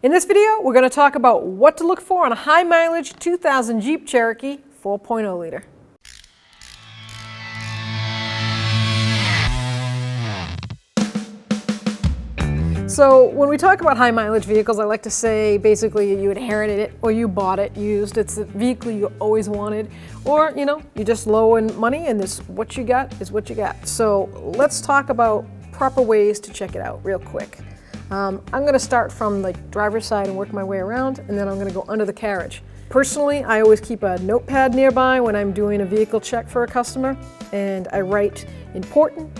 In this video, we're going to talk about what to look for on a high mileage 2000 Jeep Cherokee 4.0 liter. So when we talk about high mileage vehicles, I like to say basically you inherited it or you bought it used. It's a vehicle you always wanted, or you're just low in money and this what you got is what you got. So let's talk about proper ways to check it out real quick. I'm going to start from the driver's side and work my way around, and then I'm going to go under the carriage. Personally, I always keep a notepad nearby when I'm doing a vehicle check for a customer, and I write important,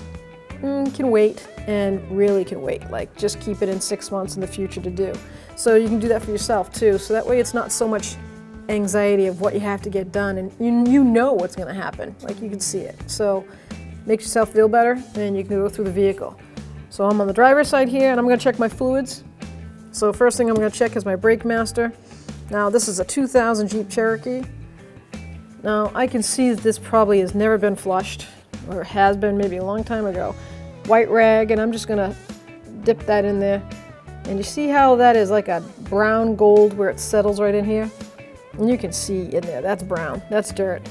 can wait, and really can wait. Like just keep it in 6 months in the future to do. So you can do that for yourself too. So that way it's not so much anxiety of what you have to get done, and you know what's going to happen. Like you can see it. So makes yourself feel better, and you can go through the vehicle. So I'm on the driver's side here, and I'm going to check my fluids. So first thing I'm going to check is my brake master. Now this is a 2000 Jeep Cherokee. Now I can see that this probably has never been flushed, or has been maybe a long time ago. White rag, and I'm just going to dip that in there. And you see how that is like a brown gold where it settles right in here? And you can see in there, that's brown, that's dirt.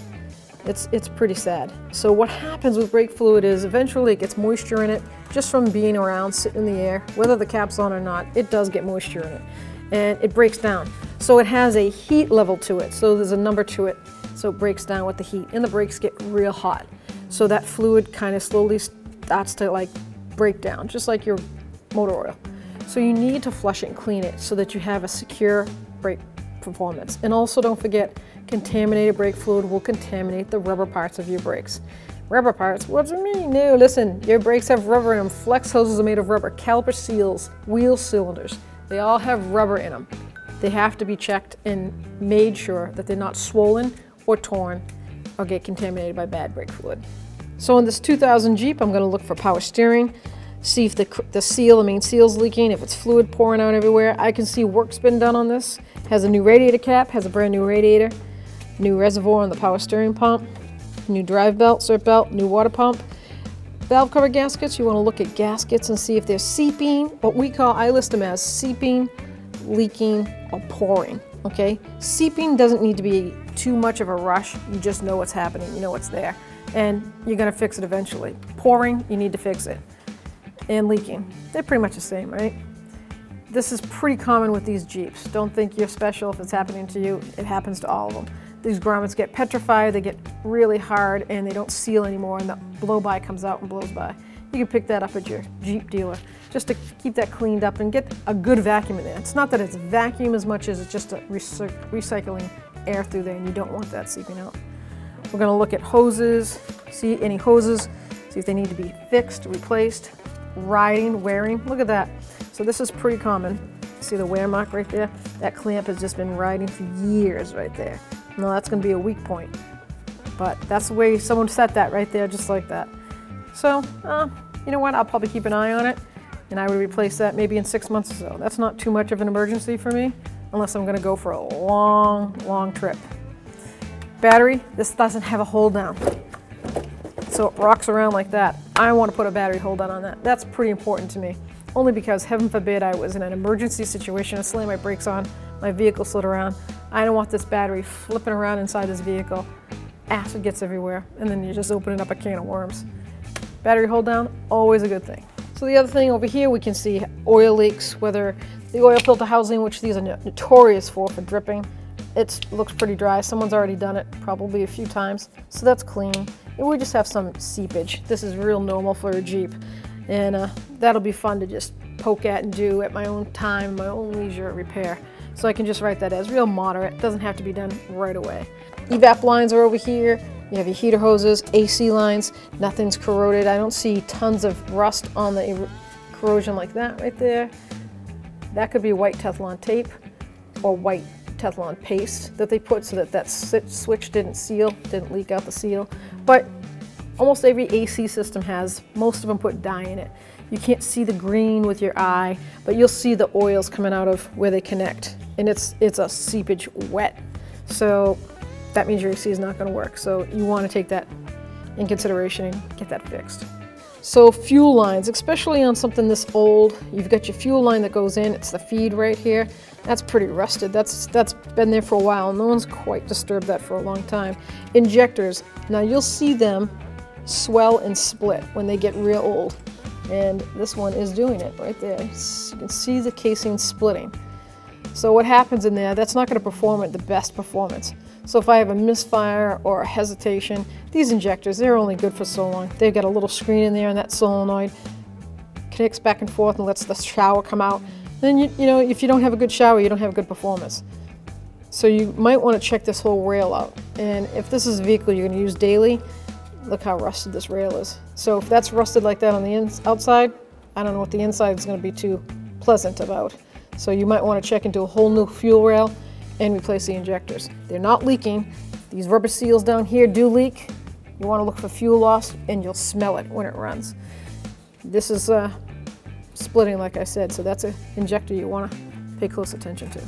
It's pretty sad. So what happens with brake fluid is eventually it gets moisture in it just from being around, sitting in the air. Whether the cap's on or not, it does get moisture in it. And it breaks down. So it has a heat level to it. So there's a number to it. So it breaks down with the heat. And the brakes get real hot. So that fluid kind of slowly starts to like break down, just like your motor oil. So you need to flush it and clean it so that you have a secure brake performance. And also don't forget, contaminated brake fluid will contaminate the rubber parts of your brakes. Rubber parts? What does it mean? No, listen, your brakes have rubber in them. Flex hoses are made of rubber. Caliper seals, wheel cylinders, they all have rubber in them. They have to be checked and made sure that they're not swollen or torn or get contaminated by bad brake fluid. So in this 2000 Jeep, I'm going to look for power steering, see if the main seal's leaking, if it's fluid pouring out everywhere. I can see work's been done on this. Has a new radiator cap, has a brand new radiator, new reservoir on the power steering pump, new drive belt, cert belt, new water pump. Valve cover gaskets, you want to look at gaskets and see if they're seeping, I list them as seeping, leaking, or pouring, okay? Seeping doesn't need to be too much of a rush. You just know what's happening, you know what's there, and you're going to fix it eventually. Pouring, you need to fix it. And leaking, they're pretty much the same, right? This is pretty common with these Jeeps. Don't think you're special if it's happening to you. It happens to all of them. These grommets get petrified, they get really hard, and they don't seal anymore, and the blow-by comes out and blows by. You can pick that up at your Jeep dealer just to keep that cleaned up and get a good vacuum in there. It's not that it's vacuum as much as it's just a recycling air through there, and you don't want that seeping out. We're going to look at hoses, see any hoses, see if they need to be fixed, replaced, riding, wearing. Look at that. So this is pretty common. See the wear mark right there? That clamp has just been riding for years right there. Now that's going to be a weak point, but that's the way someone set that right there, just like that. So, you know what? I'll probably keep an eye on it, and I would replace that maybe in 6 months or so. That's not too much of an emergency for me, unless I'm going to go for a long, long trip. Battery, this doesn't have a hold down, so it rocks around like that. I want to put a battery hold down on that. That's pretty important to me, only because heaven forbid I was in an emergency situation and slammed my brakes on, my vehicle slid around. I don't want this battery flipping around inside this vehicle. Acid gets everywhere, and then you're just opening up a can of worms. Battery hold down, always a good thing. So the other thing over here, we can see oil leaks, whether the oil filter housing, which these are notorious for dripping. It looks pretty dry. Someone's already done it, probably a few times. So that's clean. And we just have some seepage. This is real normal for a Jeep. And that'll be fun to just poke at and do at my own time, my own leisure repair. So I can just write that as real moderate. Doesn't have to be done right away. Evap lines are over here. You have your heater hoses, AC lines. Nothing's corroded. I don't see tons of rust on the corrosion like that right there. That could be white Teflon tape or white Teflon paste that they put so that that switch didn't seal, didn't leak out the seal. But almost every AC system has, most of them put dye in it. You can't see the green with your eye, but you'll see the oils coming out of where they connect. And it's a seepage wet. So that means your AC is not going to work. So you want to take that in consideration and get that fixed. So fuel lines, especially on something this old, you've got your fuel line that goes in, it's the feed right here. That's pretty rusted. That's been there for a while. No one's quite disturbed that for a long time. Injectors, now you'll see them swell and split when they get real old. And this one is doing it right there. You can see the casing splitting. So what happens in there, that's not going to perform at the best performance. So if I have a misfire or a hesitation, these injectors, they're only good for so long. They've got a little screen in there and that solenoid connects back and forth and lets the shower come out. Then, you know, if you don't have a good shower, you don't have good performance. So you might want to check this whole rail out. And if this is a vehicle you're going to use daily, look how rusted this rail is. So if that's rusted like that on the outside, I don't know what the inside is going to be too pleasant about. So you might want to check into a whole new fuel rail and replace the injectors. They're not leaking. These rubber seals down here do leak. You want to look for fuel loss and you'll smell it when it runs. This is splitting, like I said, so that's an injector you want to pay close attention to.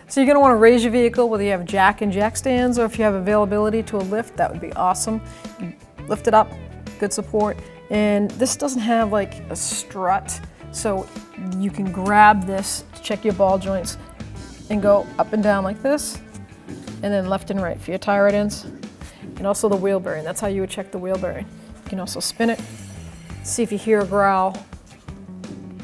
So you're going to want to raise your vehicle, whether you have jack and jack stands or if you have availability to a lift, that would be awesome. Lift it up, good support. And this doesn't have like a strut, so you can grab this to check your ball joints and go up and down like this, and then left and right for your tie rod ends, and also the wheel bearing. That's how you would check the wheel bearing. You can also spin it, see if you hear a growl.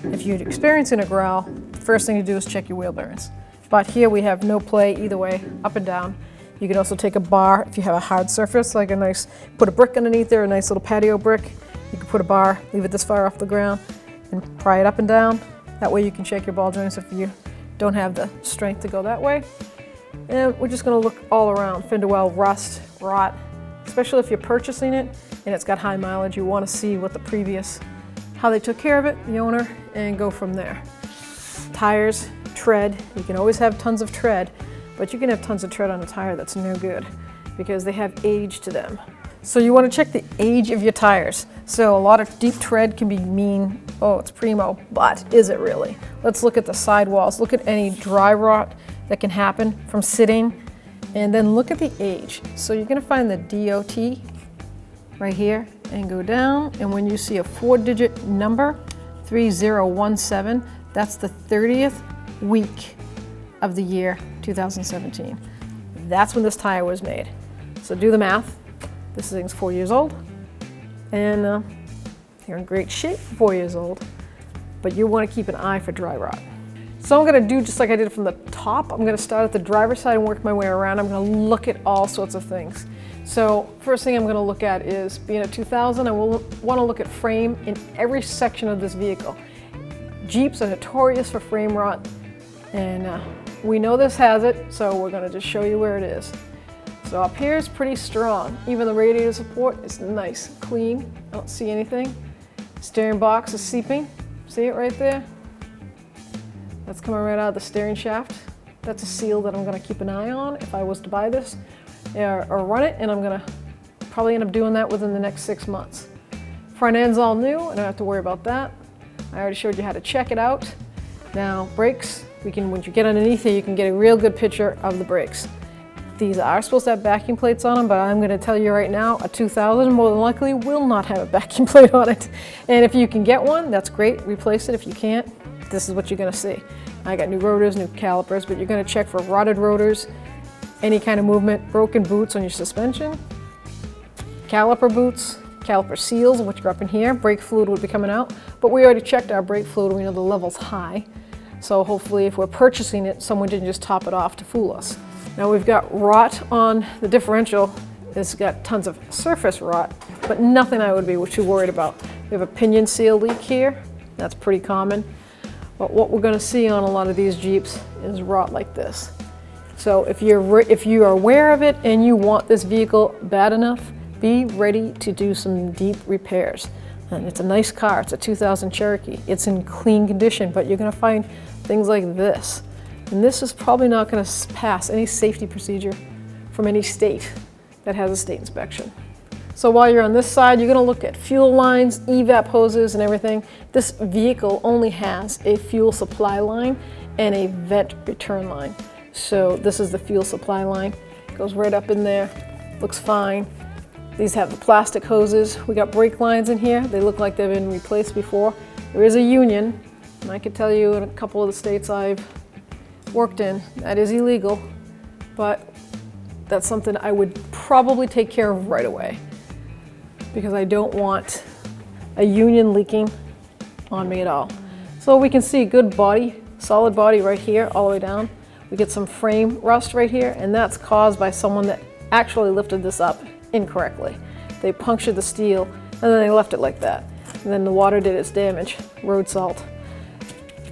If you're experiencing a growl, the first thing to do is check your wheel bearings. But here we have no play either way, up and down. You can also take a bar if you have a hard surface, like put a brick underneath there, a nice little patio brick. You can put a bar, leave it this far off the ground, and pry it up and down. That way you can check your ball joints if you don't have the strength to go that way. And we're just going to look all around, fender well, rust, rot, especially if you're purchasing it and it's got high mileage. You want to see what the previous, how they took care of it, the owner, and go from there. Tires, tread, you can always have tons of tread, but you can have tons of tread on a tire that's no good because they have age to them. So you want to check the age of your tires. So a lot of deep tread can mean, oh, it's primo, but is it really? Let's look at the sidewalls. Look at any dry rot that can happen from sitting, and then look at the age. So you're going to find the DOT right here and go down, and when you see a 4-digit number, 3017, that's the 30th week of the year 2017. That's when this tire was made. So do the math. This thing's 4 years old, and you're in great shape for 4 years old, but you want to keep an eye for dry rot. So I'm going to do just like I did from the top. I'm going to start at the driver's side and work my way around. I'm going to look at all sorts of things. So first thing I'm going to look at is, being a 2000, I will want to look at frame in every section of this vehicle. Jeeps are notorious for frame rot, and we know this has it, so we're going to just show you where it is. So up here is pretty strong. Even the radiator support is nice, clean. I don't see anything. Steering box is seeping. See it right there? That's coming right out of the steering shaft. That's a seal that I'm going to keep an eye on if I was to buy this or run it, and I'm going to probably end up doing that within the next 6 months. Front end's all new. I don't have to worry about that. I already showed you how to check it out. Now brakes, once you get underneath here, you can get a real good picture of the brakes. These are supposed to have backing plates on them, but I'm going to tell you right now, a 2000 more than likely will not have a backing plate on it. And if you can get one, that's great. Replace it. If you can't, this is what you're going to see. I got new rotors, new calipers, but you're going to check for rotted rotors, any kind of movement, broken boots on your suspension, caliper boots, caliper seals, which are up in here. Brake fluid would be coming out, but we already checked our brake fluid. We know the level's high. So hopefully if we're purchasing it, someone didn't just top it off to fool us. Now we've got rot on the differential. It's got tons of surface rot, but nothing I would be too worried about. We have a pinion seal leak here. That's pretty common. But what we're going to see on a lot of these Jeeps is rot like this. So if you are aware of it and you want this vehicle bad enough, be ready to do some deep repairs. And it's a nice car. It's a 2000 Cherokee. It's in clean condition, but you're going to find things like this. And this is probably not going to pass any safety procedure from any state that has a state inspection. So while you're on this side, you're going to look at fuel lines, evap hoses, and everything. This vehicle only has a fuel supply line and a vent return line. So this is the fuel supply line. It goes right up in there, looks fine. These have the plastic hoses. We got brake lines in here. They look like they've been replaced before. There is a union, and I can tell you in a couple of the states I've worked in, that is illegal, but that's something I would probably take care of right away because I don't want a union leaking on me at all. So we can see good body, solid body right here all the way down. We get some frame rust right here, and that's caused by someone that actually lifted this up incorrectly. They punctured the steel and then they left it like that. And then the water did its damage. Road salt.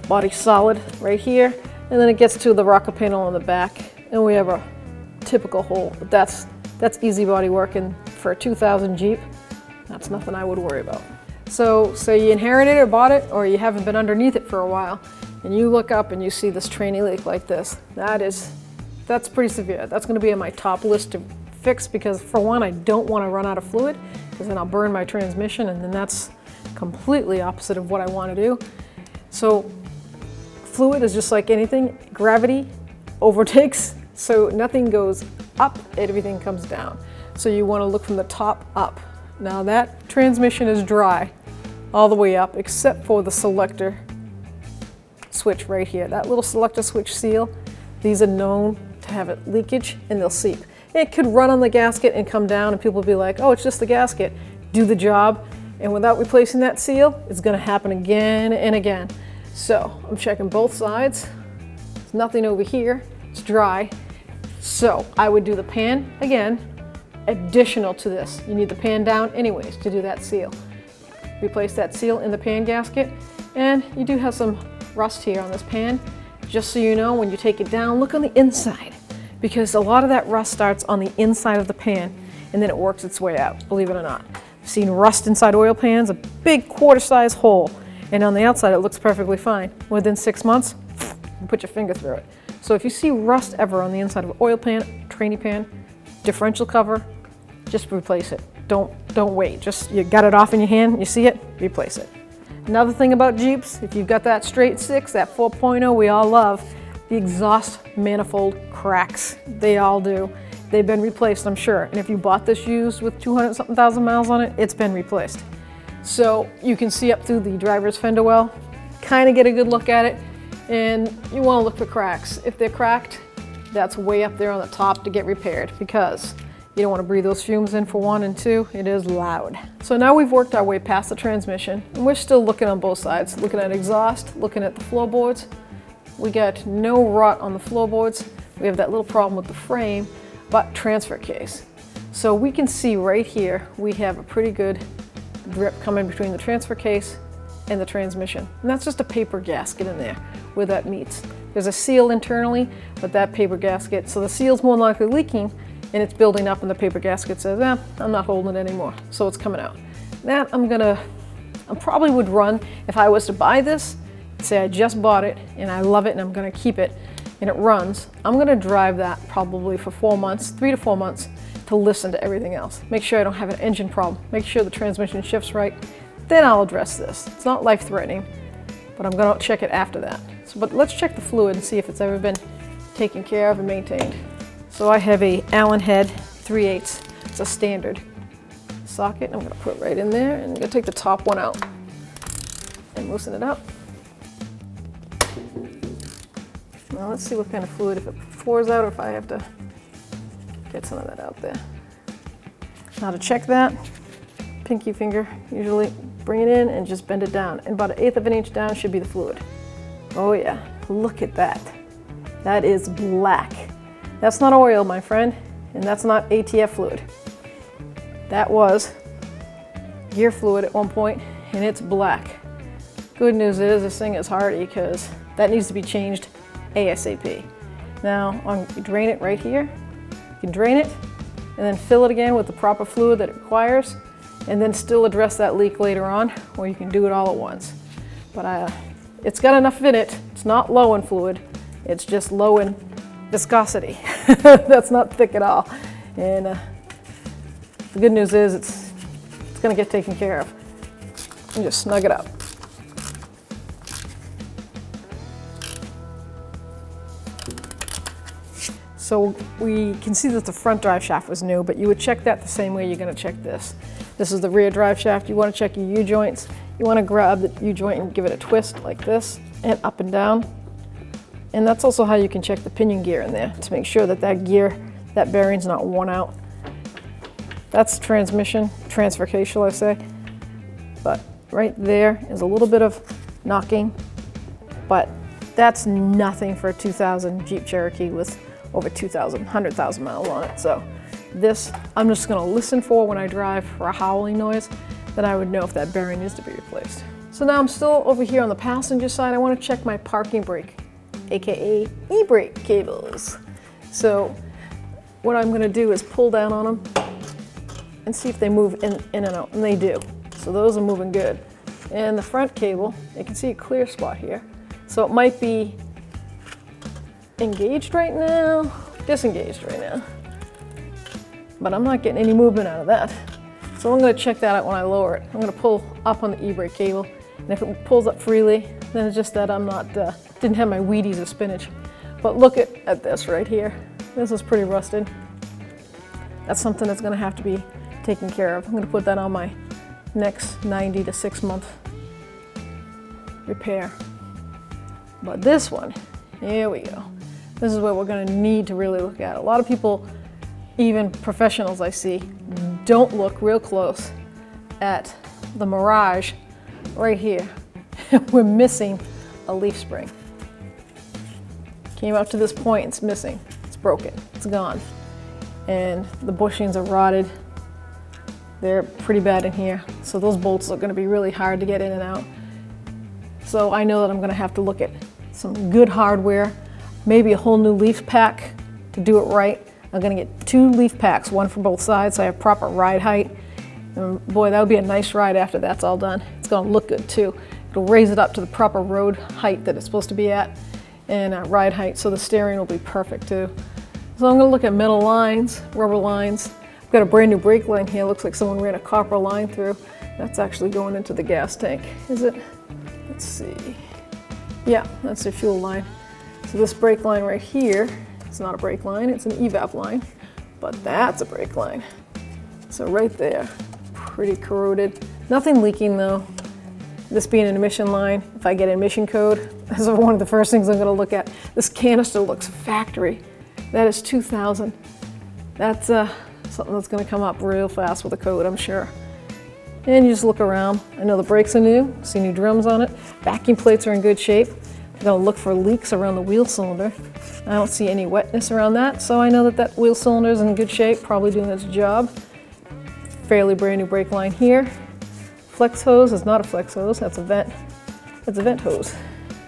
Body solid right here. And then it gets to the rocker panel on the back and we have a typical hole. But that's easy body work, and for a 2000 Jeep, that's nothing I would worry about. So say you inherited it or bought it, or you haven't been underneath it for a while, and you look up and you see this tranny leak like this. That's pretty severe. That's going to be on my top list to fix because, for one, I don't want to run out of fluid because then I'll burn my transmission, and then that's completely opposite of what I want to do. So fluid is just like anything. Gravity overtakes, so nothing goes up, everything comes down. So you want to look from the top up. Now that transmission is dry all the way up except for the selector switch right here. That little selector switch seal, these are known to have a leakage and they'll seep. It could run on the gasket and come down and people will be like, oh, it's just the gasket. Do the job, and without replacing that seal, it's going to happen again and again. So I'm checking both sides. There's nothing over here. It's dry. So I would do the pan again, additional to this. You need the pan down anyways to do that seal. Replace that seal in the pan gasket, and you do have some rust here on this pan. Just so you know, when you take it down, look on the inside, because a lot of that rust starts on the inside of the pan and then it works its way out, believe it or not. I've seen rust inside oil pans, a big quarter-size hole, and on the outside it looks perfectly fine. Within 6 months, you put your finger through it. So if you see rust ever on the inside of an oil pan, tranny pan, differential cover, just replace it. Don't wait. Just, you got it off in your hand, you see it, replace it. Another thing about Jeeps, if you've got that straight six, that 4.0 we all love, the exhaust manifold cracks. They all do. They've been replaced, I'm sure. And if you bought this used with 200-something thousand miles on it, it's been replaced. So you can see up through the driver's fender well, kind of get a good look at it, and you want to look for cracks. If they're cracked, that's way up there on the top to get repaired, because you don't want to breathe those fumes in, for one, and two, it is loud. So now we've worked our way past the transmission, and we're still looking on both sides, looking at exhaust, looking at the floorboards. We got no rot on the floorboards. We have that little problem with the frame, but transfer case. So we can see right here, we have a pretty good grip coming between the transfer case and the transmission. And that's just a paper gasket in there where that meets. There's a seal internally, but that paper gasket, so the seal's more likely leaking and it's building up and the paper gasket says, I'm not holding it anymore. So it's coming out. That I probably would run, if I was to buy this, say I just bought it and I love it and I'm gonna keep it and it runs, I'm gonna drive that probably for 4 months, 3 to 4 months, to listen to everything else. Make sure I don't have an engine problem. Make sure the transmission shifts right. Then I'll address this. It's not life-threatening, but I'm gonna check it after that. But let's check the fluid and see if it's ever been taken care of and maintained. So I have a Allen head 3/8. It's a standard socket. I'm gonna put it right in there, and I'm gonna take the top one out and loosen it up. Now let's see what kind of fluid, if it pours out or if I have to get some of that out there. Now to check that, pinky finger, usually bring it in and just bend it down. And about 1/8 of an inch down should be the fluid. Oh yeah, look at that. That is black. That's not oil, my friend, and that's not ATF fluid. That was gear fluid at one point, and it's black. Good news is this thing is hardy, because that needs to be changed ASAP. Now, you drain it right here. You can drain it and then fill it again with the proper fluid that it requires, and then still address that leak later on, or you can do it all at once. But it's got enough in it. It's not low in fluid. It's just low in viscosity. That's not thick at all. And the good news is it's going to get taken care of. And just snug it up. So we can see that the front drive shaft was new, but you would check that the same way you're going to check this. This is the rear drive shaft. You want to check your U-joints. You want to grab the U-joint and give it a twist like this, and up and down. And that's also how you can check the pinion gear in there, to make sure that that gear, that bearing's not worn out. That's transmission, transfer case, shall I say. But right there is a little bit of knocking, but that's nothing for a 2000 Jeep Cherokee with over 100,000 miles on it. So this, I'm just gonna listen for when I drive for a howling noise, then I would know if that bearing needs to be replaced. So now I'm still over here on the passenger side. I wanna check my parking brake, AKA e-brake cables. So what I'm gonna do is pull down on them and see if they move in and out, and they do. So those are moving good. And the front cable, you can see a clear spot here. So it might be engaged right now, disengaged right now. But I'm not getting any movement out of that. So I'm gonna check that out when I lower it. I'm gonna pull up on the e-brake cable, and if it pulls up freely, then it's just that I'm not, didn't have my Wheaties of spinach. But look at this right here. This is pretty rusted. That's something that's gonna have to be taken care of. I'm gonna put that on my next 90 to 6 month repair. But this one, here we go. This is what we're gonna need to really look at. A lot of people, even professionals I see, don't look real close at the Mirage right here. We're missing a leaf spring. Came up to this point, it's missing. It's broken, it's gone. And the bushings are rotted. They're pretty bad in here. So those bolts are gonna be really hard to get in and out. So I know that I'm gonna have to look at some good hardware, maybe a whole new leaf pack to do it right. I'm gonna get 2 leaf packs, one for both sides, so I have proper ride height. And boy, that would be a nice ride after that's all done. It's gonna look good too. It'll raise it up to the proper road height that it's supposed to be at, and ride height, so the steering will be perfect too. So I'm gonna look at metal lines, rubber lines. I've got a brand new brake line here. Looks like someone ran a copper line through. That's actually going into the gas tank, is it? Let's see. Yeah, that's the fuel line. So this brake line right here, it's not a brake line, it's an evap line, but that's a brake line. So right there, pretty corroded. Nothing leaking though. This being an emission line, if I get an emission code, this is one of the first things I'm gonna look at. This canister looks factory. That is 2000. That's something that's gonna come up real fast with a code, I'm sure. And you just look around. I know the brakes are new, see new drums on it. Vacuum plates are in good shape. I'm gonna look for leaks around the wheel cylinder. I don't see any wetness around that, so I know that that wheel cylinder is in good shape, probably doing its job. Fairly brand new brake line here. Flex hose is not a flex hose, that's a vent. It's a vent hose.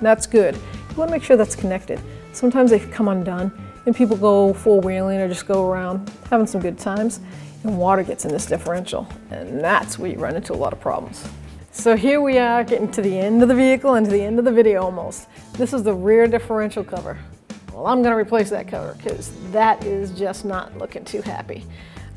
That's good. You wanna make sure that's connected. Sometimes they come undone and people go four-wheeling or just go around having some good times, and water gets in this differential, and that's where you run into a lot of problems. So here we are getting to the end of the vehicle and to the end of the video almost. This is the rear differential cover. Well, I'm gonna replace that cover because that is just not looking too happy.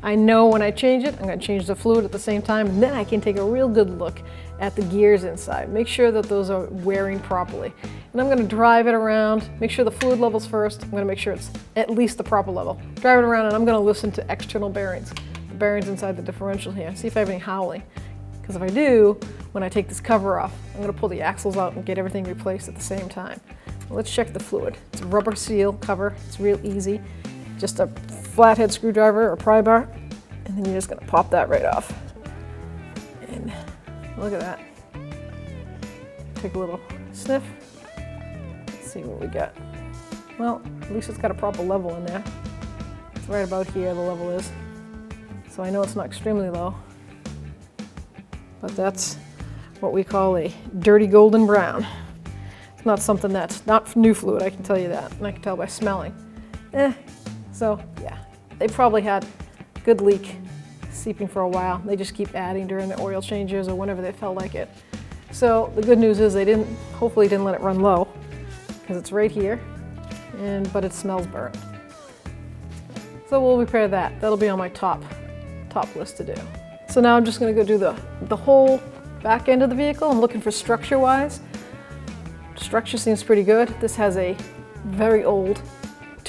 I know when I change it, I'm gonna change the fluid at the same time, and then I can take a real good look at the gears inside. Make sure that those are wearing properly. And I'm gonna drive it around, make sure the fluid level's first. I'm gonna make sure it's at least the proper level. Drive it around and I'm gonna listen to external bearings. The bearings inside the differential here, see if I have any howling. Because if I do, when I take this cover off, I'm gonna pull the axles out and get everything replaced at the same time. Let's check the fluid. It's a rubber seal cover, it's real easy. Just a flathead screwdriver or pry bar, and then you're just gonna pop that right off. And look at that. Take a little sniff. Let's see what we got. Well, at least it's got a proper level in there. It's right about here, the level is. So I know it's not extremely low, but that's what we call a dirty golden brown. It's not something that's not new fluid, I can tell you that, and I can tell by smelling. So yeah, they probably had a good leak seeping for a while. They just keep adding during the oil changes or whenever they felt like it. So the good news is they hopefully didn't let it run low, because it's right here, but it smells burnt. So we'll repair that. That'll be on my top list to do. So now I'm just gonna go do the whole back end of the vehicle. I'm looking for structure-wise. Structure seems pretty good. This has a very old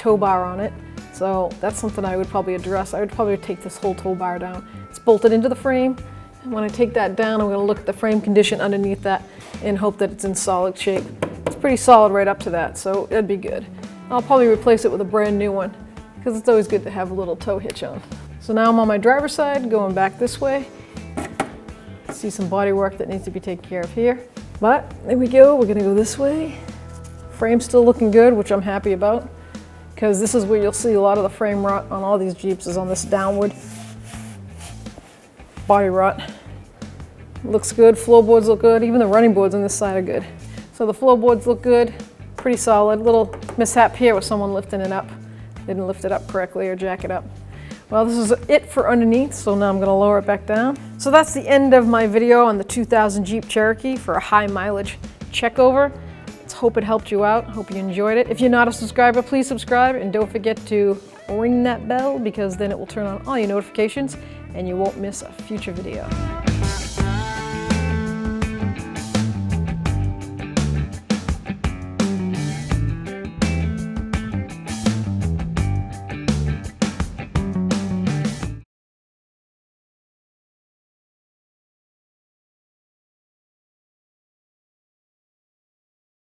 tow bar on it, So that's something I would probably address. I would probably take this whole tow bar down. It's bolted into the frame. And when I take that down, I'm going to look at the frame condition underneath that and hope that it's in solid shape. It's pretty solid right up to that, so it'd be good. I'll probably replace it with a brand new one because it's always good to have a little tow hitch on. So now I'm on my driver's side, going back this way. See some body work that needs to be taken care of here. But there we go, we're going to go this way. Frame's still looking good, which I'm happy about, because this is where you'll see a lot of the frame rot on all these Jeeps is on this downward body rot. Looks good, floorboards look good, even the running boards on this side are good. So the floorboards look good, pretty solid. Little mishap here with someone lifting it up. They didn't lift it up correctly or jack it up. Well, this is it for underneath, so now I'm going to lower it back down. So that's the end of my video on the 2000 Jeep Cherokee for a high mileage check over. Let's hope it helped you out. Hope you enjoyed it. If you're not a subscriber, please subscribe and don't forget to ring that bell because then it will turn on all your notifications and you won't miss a future video.